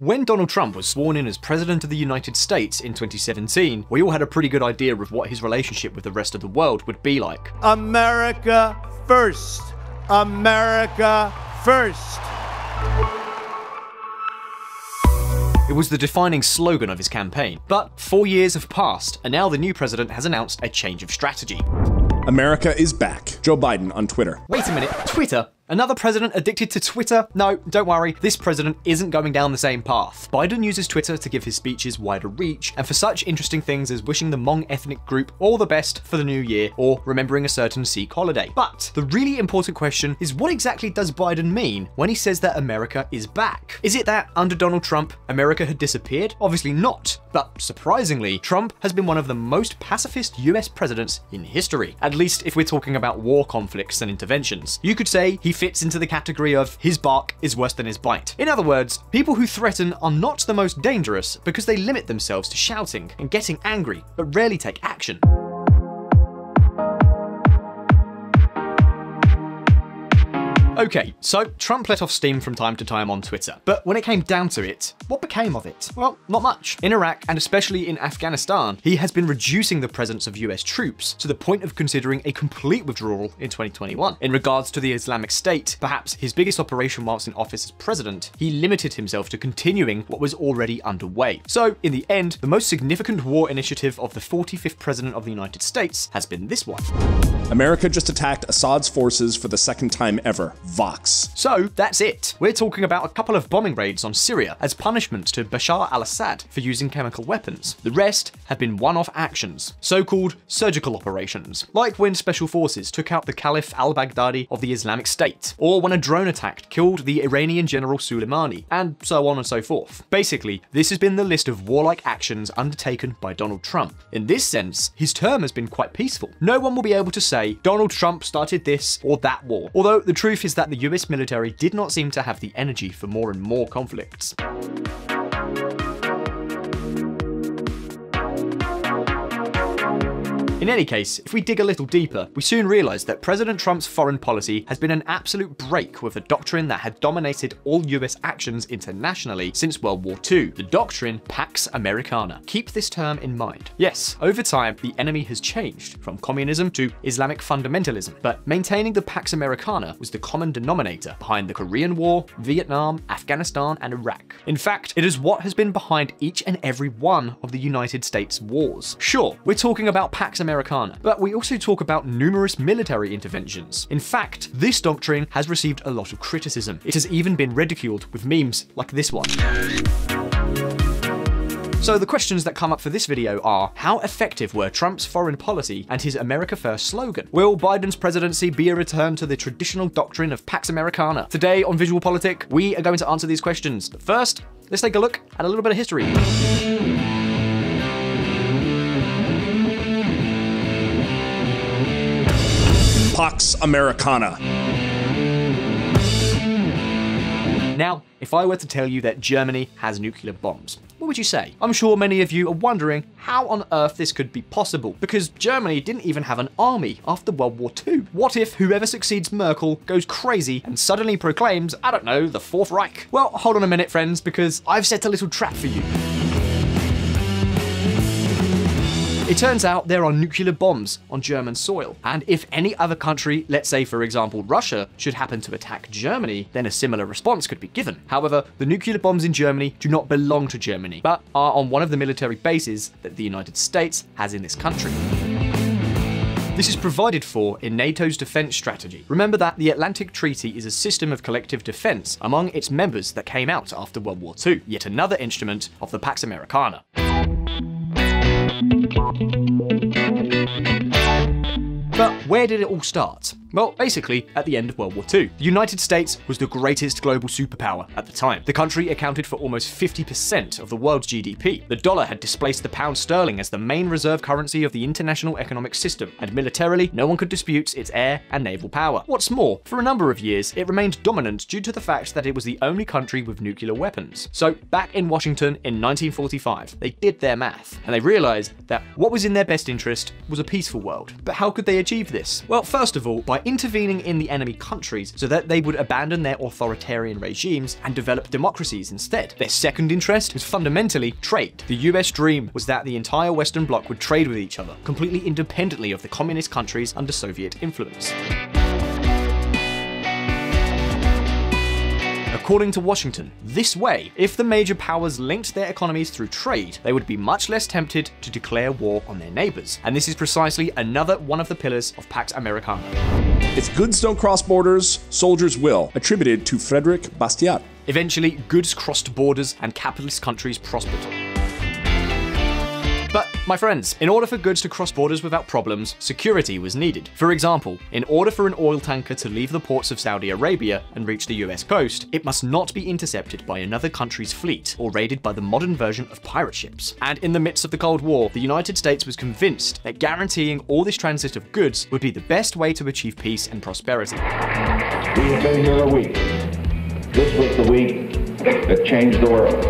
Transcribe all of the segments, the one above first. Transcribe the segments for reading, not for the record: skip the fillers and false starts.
When Donald Trump was sworn in as President of the United States in 2017, we all had a pretty good idea of what his relationship with the rest of the world would be like. America first. America first. It was the defining slogan of his campaign. But 4 years have passed, and now the new president has announced a change of strategy. America is back. Joe Biden on Twitter. Wait a minute, Twitter? Another president addicted to Twitter? No, don't worry, this president isn't going down the same path. Biden uses Twitter to give his speeches wider reach, and for such interesting things as wishing the Hmong ethnic group all the best for the new year, or remembering a certain Sikh holiday. But the really important question is, what exactly does Biden mean when he says that America is back? Is it that under Donald Trump, America had disappeared? Obviously not. But surprisingly, Trump has been one of the most pacifist US presidents in history, at least if we're talking about war conflicts and interventions. You could say he fits into the category of his bark is worse than his bite. In other words, people who threaten are not the most dangerous because they limit themselves to shouting and getting angry, but rarely take action. Okay, so Trump let off steam from time to time on Twitter, but when it came down to it, what became of it? Well, not much. In Iraq, and especially in Afghanistan, he has been reducing the presence of US troops to the point of considering a complete withdrawal in 2021. In regards to the Islamic State, perhaps his biggest operation whilst in office as president, he limited himself to continuing what was already underway. So, in the end, the most significant war initiative of the 45th president of the United States has been this one. America just attacked Assad's forces for the second time ever. Vox. So that's it. We're talking about a couple of bombing raids on Syria as punishment to Bashar al-Assad for using chemical weapons. The rest have been one-off actions, so-called surgical operations, like when special forces took out the Caliph al-Baghdadi of the Islamic State, or when a drone attack killed the Iranian general Soleimani, and so on and so forth. Basically, this has been the list of warlike actions undertaken by Donald Trump. In this sense, his term has been quite peaceful. No one will be able to say Donald Trump started this or that war, although the truth is that the US military did not seem to have the energy for more and more conflicts. In any case, if we dig a little deeper, we soon realise that President Trump's foreign policy has been an absolute break with a doctrine that had dominated all US actions internationally since World War II, the doctrine Pax Americana. Keep this term in mind. Yes, over time, the enemy has changed from communism to Islamic fundamentalism, but maintaining the Pax Americana was the common denominator behind the Korean War, Vietnam, Afghanistan, and Iraq. In fact, it is what has been behind each and every one of the United States wars. Sure, we're talking about Pax Americana, but we also talk about numerous military interventions. In fact, this doctrine has received a lot of criticism. It has even been ridiculed with memes like this one. So the questions that come up for this video are, how effective were Trump's foreign policy and his America First slogan? Will Biden's presidency be a return to the traditional doctrine of Pax Americana? Today on Visual Politic, we are going to answer these questions. But first, let's take a look at a little bit of history. Pax Americana. Now, if I were to tell you that Germany has nuclear bombs, what would you say? I'm sure many of you are wondering how on earth this could be possible, because Germany didn't even have an army after World War II. What if whoever succeeds Merkel goes crazy and suddenly proclaims, I don't know, the Fourth Reich? Well, hold on a minute, friends, because I've set a little trap for you. It turns out there are nuclear bombs on German soil, and if any other country, let's say for example Russia, should happen to attack Germany, then a similar response could be given. However, the nuclear bombs in Germany do not belong to Germany, but are on one of the military bases that the United States has in this country. This is provided for in NATO's defense strategy. Remember that the Atlantic Treaty is a system of collective defense among its members that came out after World War II, yet another instrument of the Pax Americana. But where did it all start? Well, basically, at the end of World War II. The United States was the greatest global superpower at the time. The country accounted for almost 50% of the world's GDP. The dollar had displaced the pound sterling as the main reserve currency of the international economic system, and militarily, no one could dispute its air and naval power. What's more, for a number of years, it remained dominant due to the fact that it was the only country with nuclear weapons. So, back in Washington in 1945, they did their math, and they realized that what was in their best interest was a peaceful world. But how could they achieve this? Well, first of all, by intervening in the enemy countries so that they would abandon their authoritarian regimes and develop democracies instead. Their second interest was fundamentally trade. The US dream was that the entire Western Bloc would trade with each other, completely independently of the communist countries under Soviet influence. According to Washington, this way, if the major powers linked their economies through trade, they would be much less tempted to declare war on their neighbors. And this is precisely another one of the pillars of Pax Americana. If goods don't cross borders, soldiers will, attributed to Frederick Bastiat. Eventually, goods crossed borders and capitalist countries prospered. But, my friends, in order for goods to cross borders without problems, security was needed. For example, in order for an oil tanker to leave the ports of Saudi Arabia and reach the US coast, it must not be intercepted by another country's fleet or raided by the modern version of pirate ships. And in the midst of the Cold War, the United States was convinced that guaranteeing all this transit of goods would be the best way to achieve peace and prosperity. We have been here a week. This was the week that changed the world.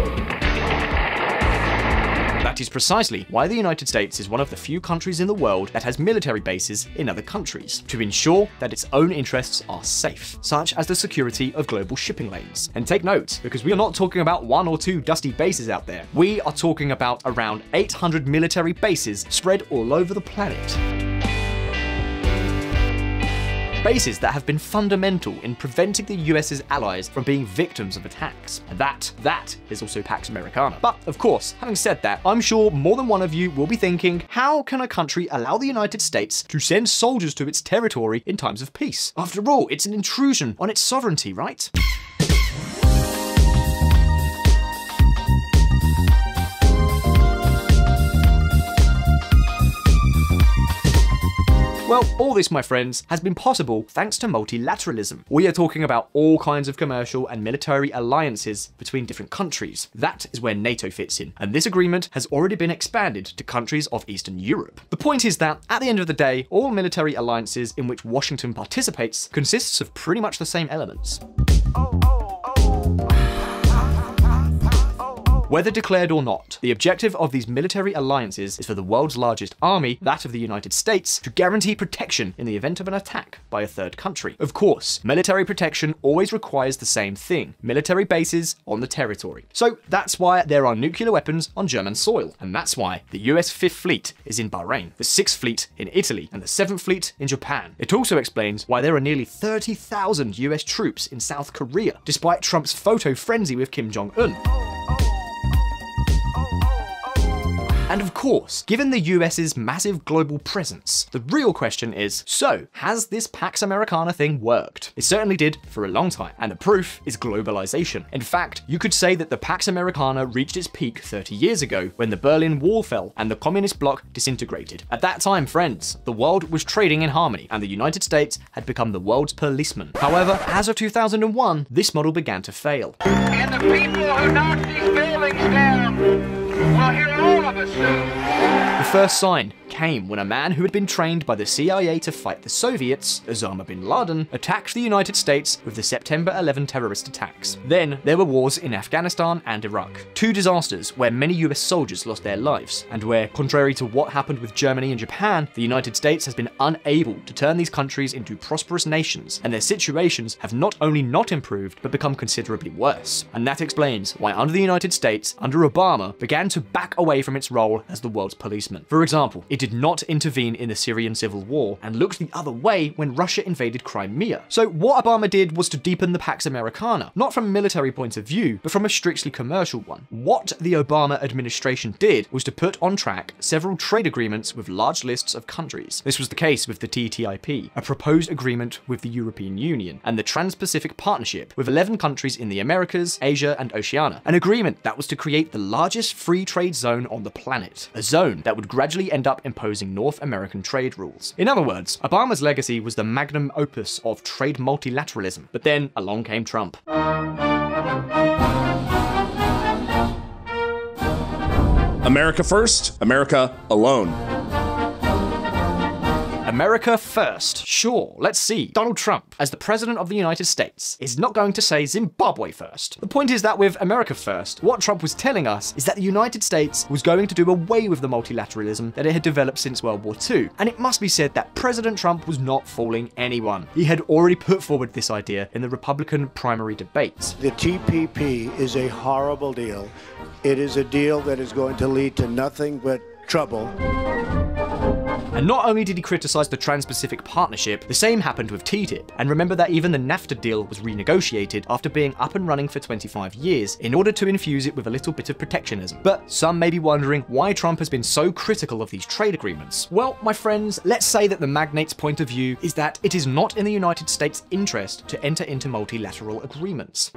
That is precisely why the United States is one of the few countries in the world that has military bases in other countries, to ensure that its own interests are safe, such as the security of global shipping lanes. And take note, because we are not talking about 1 or 2 dusty bases out there. We are talking about around 800 military bases spread all over the planet. Bases that have been fundamental in preventing the US's allies from being victims of attacks. And that is also Pax Americana. But of course, having said that, I'm sure more than one of you will be thinking, how can a country allow the United States to send soldiers to its territory in times of peace? After all, it's an intrusion on its sovereignty, right? Well, all this, my friends, has been possible thanks to multilateralism. We are talking about all kinds of commercial and military alliances between different countries. That is where NATO fits in, and this agreement has already been expanded to countries of Eastern Europe. The point is that, at the end of the day, all military alliances in which Washington participates consists of pretty much the same elements. Whether declared or not, the objective of these military alliances is for the world's largest army, that of the United States, to guarantee protection in the event of an attack by a third country. Of course, military protection always requires the same thing: military bases on the territory. So that's why there are nuclear weapons on German soil, and that's why the US 5th Fleet is in Bahrain, the 6th Fleet in Italy, and the 7th Fleet in Japan. It also explains why there are nearly 30,000 US troops in South Korea, despite Trump's photo frenzy with Kim Jong-un. And of course, given the US's massive global presence, the real question is, so, has this Pax Americana thing worked? It certainly did for a long time, and the proof is globalization. In fact, you could say that the Pax Americana reached its peak 30 years ago, when the Berlin Wall fell and the communist bloc disintegrated. At that time, friends, the world was trading in harmony, and the United States had become the world's policeman. However, as of 2001, this model began to fail. And the people who knocked these buildings down will hear all of us soon. The first sign came when a man who had been trained by the CIA to fight the Soviets, Osama bin Laden, attacked the United States with the September 11 terrorist attacks. Then there were wars in Afghanistan and Iraq, 2 disasters where many US soldiers lost their lives, and where, contrary to what happened with Germany and Japan, the United States has been unable to turn these countries into prosperous nations, and their situations have not only not improved, but become considerably worse. And that explains why under the United States, under Obama, began to back away from its role as the world's policeman. For example, it did not intervene in the Syrian civil war and looked the other way when Russia invaded Crimea. So what Obama did was to deepen the Pax Americana, not from a military point of view, but from a strictly commercial one. What the Obama administration did was to put on track several trade agreements with large lists of countries. This was the case with the TTIP, a proposed agreement with the European Union, and the Trans-Pacific Partnership with 11 countries in the Americas, Asia, and Oceania. An agreement that was to create the largest free trade zone on the planet, a zone that would gradually end up imposing North American trade rules. In other words, Obama's legacy was the magnum opus of trade multilateralism, but then along came Trump. America first, America alone. America first. Sure, let's see. Donald Trump, as the President of the United States, is not going to say Zimbabwe first. The point is that with America first, what Trump was telling us is that the United States was going to do away with the multilateralism that it had developed since World War II. And it must be said that President Trump was not fooling anyone. He had already put forward this idea in the Republican primary debates. The TPP is a horrible deal. It is a deal that is going to lead to nothing but trouble. And not only did he criticize the Trans-Pacific Partnership, the same happened with TTIP. And remember that even the NAFTA deal was renegotiated after being up and running for 25 years in order to infuse it with a little bit of protectionism. But some may be wondering why Trump has been so critical of these trade agreements. Well, my friends, let's say that the magnate's point of view is that it is not in the United States' interest to enter into multilateral agreements.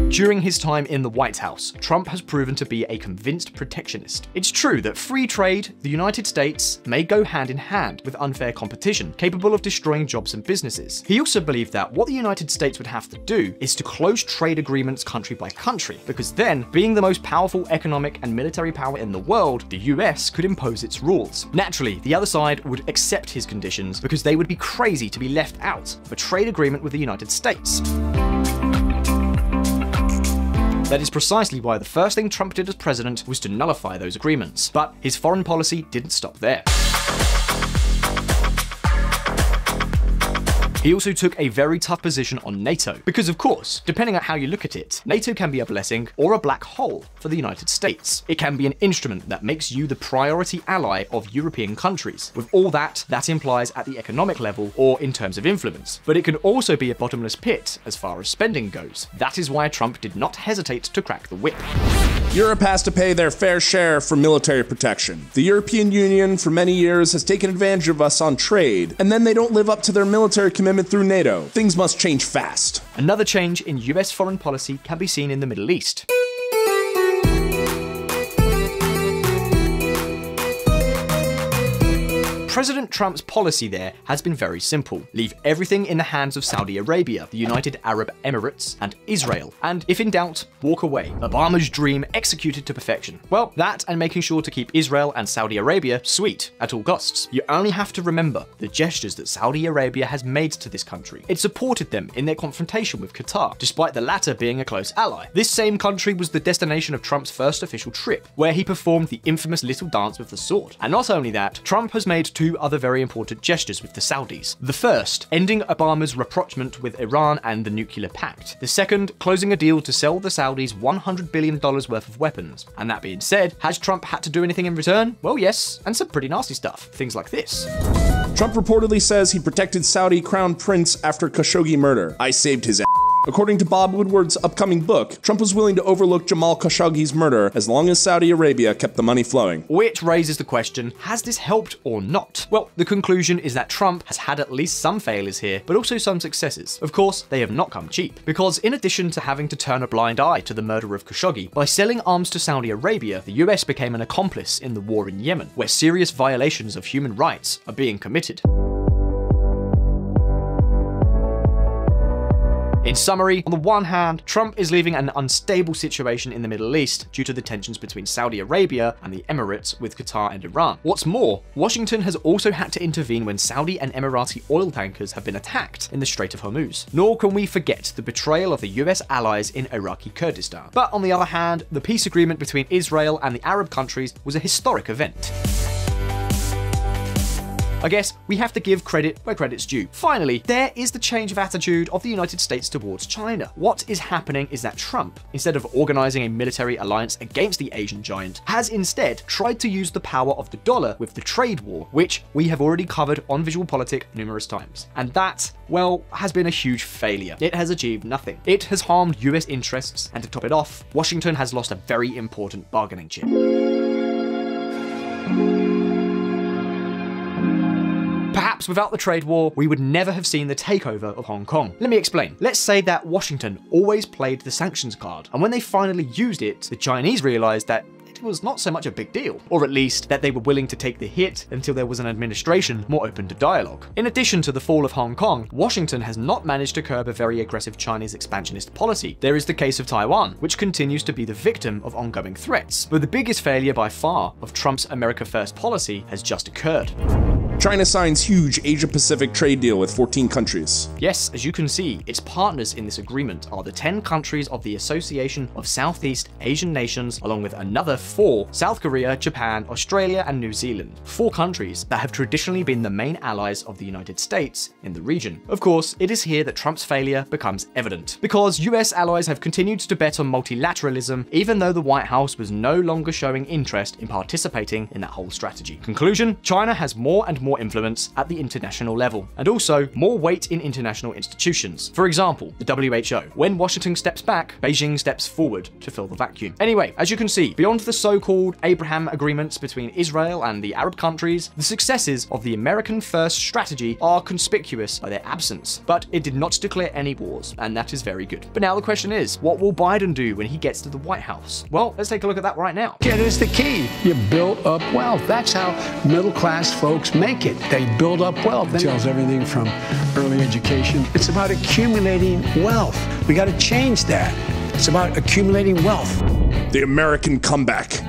During his time in the White House, Trump has proven to be a convinced protectionist. It's true that free trade, the United States, may go hand in hand with unfair competition, capable of destroying jobs and businesses. He also believed that what the United States would have to do is to close trade agreements country by country, because then, being the most powerful economic and military power in the world, the US could impose its rules. Naturally, the other side would accept his conditions because they would be crazy to be left out of a trade agreement with the United States. That is precisely why the first thing Trump did as president was to nullify those agreements. But his foreign policy didn't stop there. He also took a very tough position on NATO, because of course, depending on how you look at it, NATO can be a blessing or a black hole for the United States. It can be an instrument that makes you the priority ally of European countries, with all that implies at the economic level or in terms of influence. But it can also be a bottomless pit as far as spending goes. That is why Trump did not hesitate to crack the whip. Europe has to pay their fair share for military protection. The European Union for many years has taken advantage of us on trade, and then they don't live up to their military commitment through NATO. Things must change fast. Another change in US foreign policy can be seen in the Middle East. President Trump's policy there has been very simple. Leave everything in the hands of Saudi Arabia, the United Arab Emirates, and Israel. And if in doubt, walk away. Obama's dream executed to perfection. Well, that and making sure to keep Israel and Saudi Arabia sweet at all costs. You only have to remember the gestures that Saudi Arabia has made to this country. It supported them in their confrontation with Qatar, despite the latter being a close ally. This same country was the destination of Trump's first official trip, where he performed the infamous little dance with the sword. And not only that, Trump has made two other very important gestures with the Saudis. The first, ending Obama's rapprochement with Iran and the nuclear pact. The second, closing a deal to sell the Saudis $100 billion worth of weapons. And that being said, has Trump had to do anything in return? Well, yes, and some pretty nasty stuff. Things like this. Trump reportedly says he protected Saudi Crown Prince after Khashoggi murder. I saved his ass. According to Bob Woodward's upcoming book, Trump was willing to overlook Jamal Khashoggi's murder as long as Saudi Arabia kept the money flowing. Which raises the question, has this helped or not? Well, the conclusion is that Trump has had at least some failures here, but also some successes. Of course, they have not come cheap, because in addition to having to turn a blind eye to the murder of Khashoggi, by selling arms to Saudi Arabia, the US became an accomplice in the war in Yemen, where serious violations of human rights are being committed. In summary, on the one hand, Trump is leaving an unstable situation in the Middle East due to the tensions between Saudi Arabia and the Emirates with Qatar and Iran. What's more, Washington has also had to intervene when Saudi and Emirati oil tankers have been attacked in the Strait of Hormuz. Nor can we forget the betrayal of the US allies in Iraqi Kurdistan. But on the other hand, the peace agreement between Israel and the Arab countries was a historic event. I guess we have to give credit where credit's due. Finally, there is the change of attitude of the United States towards China. What is happening is that Trump, instead of organizing a military alliance against the Asian giant, has instead tried to use the power of the dollar with the trade war, which we have already covered on Visual Politic numerous times. And that, well, has been a huge failure. It has achieved nothing. It has harmed US interests, and to top it off, Washington has lost a very important bargaining chip. Perhaps without the trade war, we would never have seen the takeover of Hong Kong. Let me explain. Let's say that Washington always played the sanctions card, and when they finally used it, the Chinese realized that conflict was not so much a big deal, or at least that they were willing to take the hit until there was an administration more open to dialogue. In addition to the fall of Hong Kong, Washington has not managed to curb a very aggressive Chinese expansionist policy. There is the case of Taiwan, which continues to be the victim of ongoing threats, but the biggest failure by far of Trump's America First policy has just occurred. China signs huge Asia-Pacific trade deal with 14 countries. Yes, as you can see, its partners in this agreement are the 10 countries of the Association of Southeast Asian Nations, along with another 4, South Korea, Japan, Australia, and New Zealand. 4 countries that have traditionally been the main allies of the United States in the region. Of course, it is here that Trump's failure becomes evident, because US allies have continued to bet on multilateralism, even though the White House was no longer showing interest in participating in that whole strategy. Conclusion: China has more and more influence at the international level, and also more weight in international institutions. For example, the WHO. When Washington steps back, Beijing steps forward to fill the vacuum. Anyway, as you can see, beyond the so-called Abraham agreements between Israel and the Arab countries, the successes of the American First strategy are conspicuous by their absence, but it did not declare any wars, and that is very good. But now the question is, what will Biden do when he gets to the White House? Well, let's take a look at that right now. It is the key. You build up wealth. That's how middle-class folks make it. They build up wealth. It tells everything from early education. It's about accumulating wealth. We got to change that. It's about accumulating wealth. The American comeback.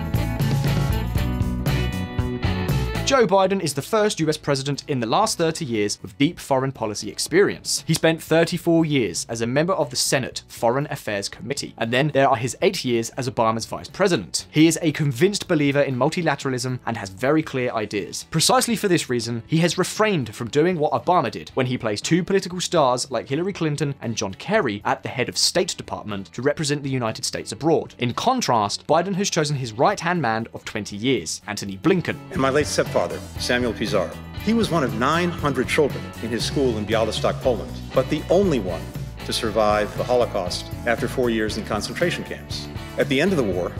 Joe Biden is the first US president in the last 30 years with deep foreign policy experience. He spent 34 years as a member of the Senate Foreign Affairs Committee, and then there are his 8 years as Obama's vice president. He is a convinced believer in multilateralism and has very clear ideas. Precisely for this reason, he has refrained from doing what Obama did when he placed 2 political stars like Hillary Clinton and John Kerry at the head of State Department to represent the United States abroad. In contrast, Biden has chosen his right-hand man of 20 years, Antony Blinken. And my late stepfather, Samuel Pizarro. He was one of 900 children in his school in Białystok, Poland, but the only one to survive the Holocaust after 4 years in concentration camps. At the end of the war,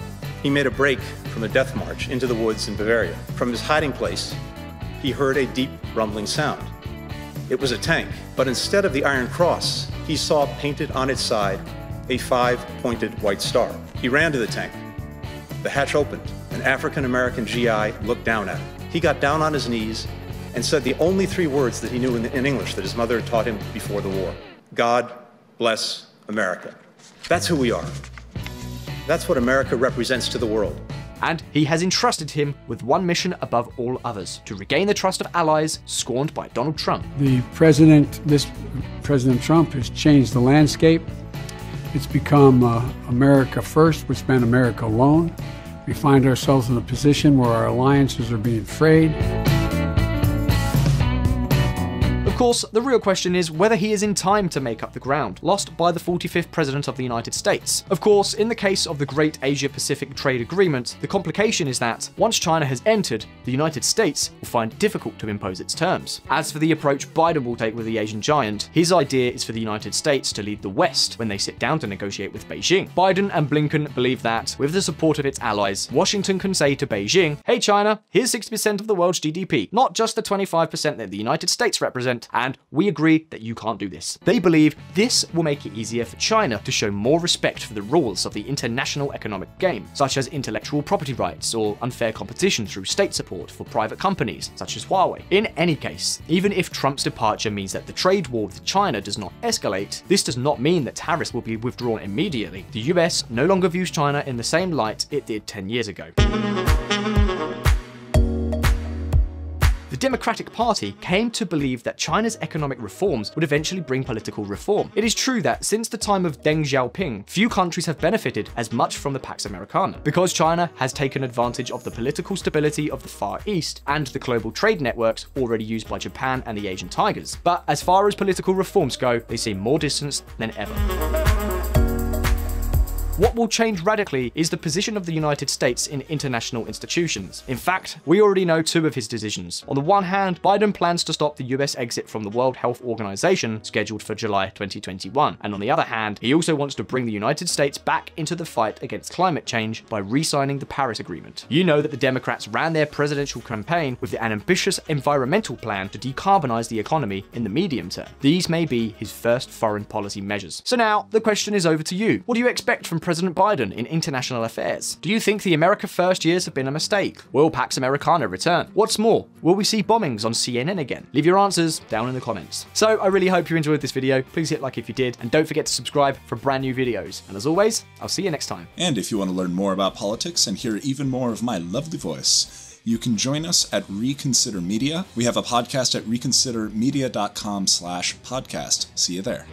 he made a break from a death march into the woods in Bavaria. From his hiding place, he heard a deep rumbling sound. It was a tank, but instead of the Iron Cross, he saw painted on its side a 5-pointed white star. He ran to the tank. The hatch opened. An African-American GI looked down at him. He got down on his knees and said the only 3 words that he knew in English that his mother had taught him before the war. God bless America. That's who we are. That's what America represents to the world. And he has entrusted him with one mission above all others: to regain the trust of allies scorned by Donald Trump. This President Trump has changed the landscape. It's become America first, which meant America alone. We find ourselves in a position where our alliances are being frayed. Of course, the real question is whether he is in time to make up the ground lost by the 45th President of the United States. Of course, in the case of the Great Asia-Pacific Trade Agreement, the complication is that once China has entered, the United States will find it difficult to impose its terms. As for the approach Biden will take with the Asian giant, his idea is for the United States to lead the West when they sit down to negotiate with Beijing. Biden and Blinken believe that, with the support of its allies, Washington can say to Beijing, "Hey China, here's 60% of the world's GDP, not just the 25% that the United States represent, and we agree that you can't do this." They believe this will make it easier for China to show more respect for the rules of the international economic game, such as intellectual property rights or unfair competition through state support for private companies, such as Huawei. In any case, even if Trump's departure means that the trade war with China does not escalate, this does not mean that tariffs will be withdrawn immediately. The US no longer views China in the same light it did 10 years ago. The Democratic Party came to believe that China's economic reforms would eventually bring political reform. It is true that since the time of Deng Xiaoping, few countries have benefited as much from the Pax Americana, because China has taken advantage of the political stability of the Far East and the global trade networks already used by Japan and the Asian Tigers. But as far as political reforms go, they seem more distant than ever. What will change radically is the position of the United States in international institutions. In fact, we already know 2 of his decisions. On the one hand, Biden plans to stop the US exit from the World Health Organization, scheduled for July 2021. And on the other hand, he also wants to bring the United States back into the fight against climate change by re-signing the Paris Agreement. You know that the Democrats ran their presidential campaign with an ambitious environmental plan to decarbonize the economy in the medium term. These may be his first foreign policy measures. So now, the question is over to you. What do you expect from President Biden in international affairs? Do you think the America First years have been a mistake? Will Pax Americana return? What's more, will we see bombings on CNN again? Leave your answers down in the comments. So I really hope you enjoyed this video. Please hit like if you did, and don't forget to subscribe for brand new videos. And as always, I'll see you next time. And if you want to learn more about politics and hear even more of my lovely voice, you can join us at Reconsider Media. We have a podcast at reconsidermedia.com/podcast. See you there.